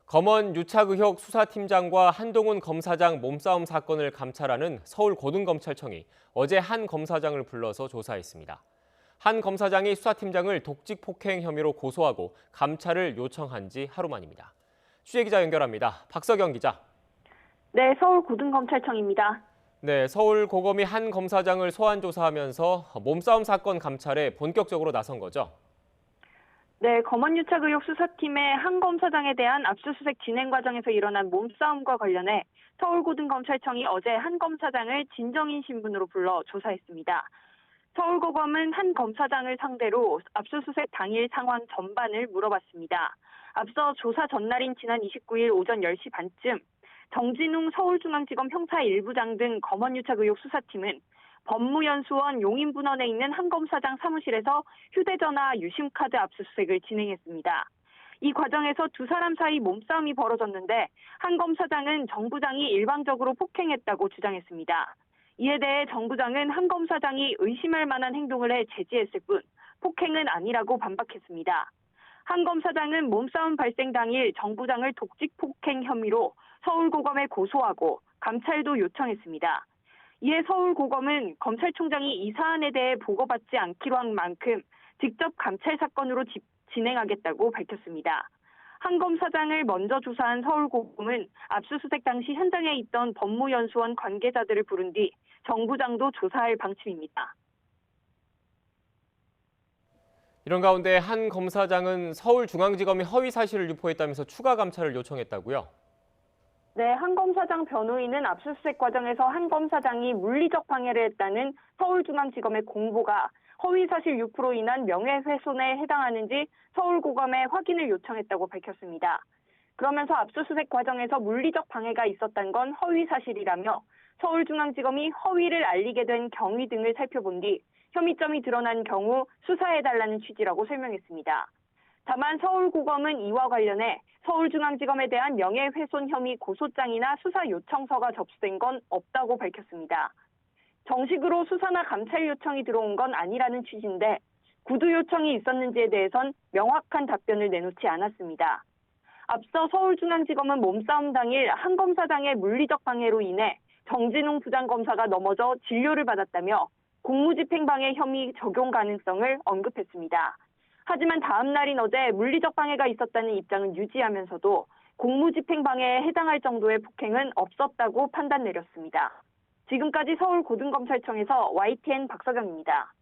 검언 유착 의혹 수사팀장과 한동훈 검사장 몸싸움 사건을 감찰하는 서울고등검찰청이 어제 한 검사장을 불러서 조사했습니다. 한 검사장이 수사팀장을 독직 폭행 혐의로 고소하고 감찰을 요청한 지 하루 만입니다. 취재기자 연결합니다. 박석영 기자. 네, 서울고등검찰청입니다. 네, 서울고검이 한 검사장을 소환 조사하면서 몸싸움 사건 감찰에 본격적으로 나선 거죠? 네, 검언유착 의혹 수사팀의 한 검사장에 대한 압수수색 진행 과정에서 일어난 몸싸움과 관련해 서울고등검찰청이 어제 한 검사장을 진정인 신분으로 불러 조사했습니다. 서울고검은 한 검사장을 상대로 압수수색 당일 상황 전반을 물어봤습니다. 앞서 조사 전날인 지난 29일 오전 10시 반쯤 정진웅 서울중앙지검 형사 1부장 등 검언유착 의혹 수사팀은 법무연수원 용인분원에 있는 한 검사장 사무실에서 휴대전화, 유심카드 압수수색을 진행했습니다. 이 과정에서 두 사람 사이 몸싸움이 벌어졌는데 한 검사장은 정 부장이 일방적으로 폭행했다고 주장했습니다. 이에 대해 정 부장은 한 검사장이 의심할 만한 행동을 해 제지했을 뿐 폭행은 아니라고 반박했습니다. 한 검사장은 몸싸움 발생 당일 정 부장을 독직 폭행 혐의로 서울고검에 고소하고 감찰도 요청했습니다. 이에 서울고검은 검찰총장이 이 사안에 대해 보고받지 않기로 한 만큼 직접 감찰 사건으로 진행하겠다고 밝혔습니다. 한 검사장을 먼저 조사한 서울고검은 압수수색 당시 현장에 있던 법무연수원 관계자들을 부른 뒤 정 부장도 조사할 방침입니다. 이런 가운데 한 검사장은 서울중앙지검이 허위 사실을 유포했다면서 추가 감찰을 요청했다고요? 네, 한 검사장 변호인은 압수수색 과정에서 한 검사장이 물리적 방해를 했다는 서울중앙지검의 공보가 허위사실 유포로 인한 명예훼손에 해당하는지 서울고검에 확인을 요청했다고 밝혔습니다. 그러면서 압수수색 과정에서 물리적 방해가 있었던 건 허위사실이라며 서울중앙지검이 허위를 알리게 된 경위 등을 살펴본 뒤 혐의점이 드러난 경우 수사해달라는 취지라고 설명했습니다. 다만 서울고검은 이와 관련해 서울중앙지검에 대한 명예훼손 혐의 고소장이나 수사 요청서가 접수된 건 없다고 밝혔습니다. 정식으로 수사나 감찰 요청이 들어온 건 아니라는 취지인데 구두 요청이 있었는지에 대해선 명확한 답변을 내놓지 않았습니다. 앞서 서울중앙지검은 몸싸움 당일 한 검사장의 물리적 방해로 인해 정진웅 부장검사가 넘어져 진료를 받았다며 공무집행방해 혐의 적용 가능성을 언급했습니다. 하지만 다음 날인 어제 물리적 방해가 있었다는 입장은 유지하면서도 공무집행방해에 해당할 정도의 폭행은 없었다고 판단 내렸습니다. 지금까지 서울고등검찰청에서 YTN 박석영입니다.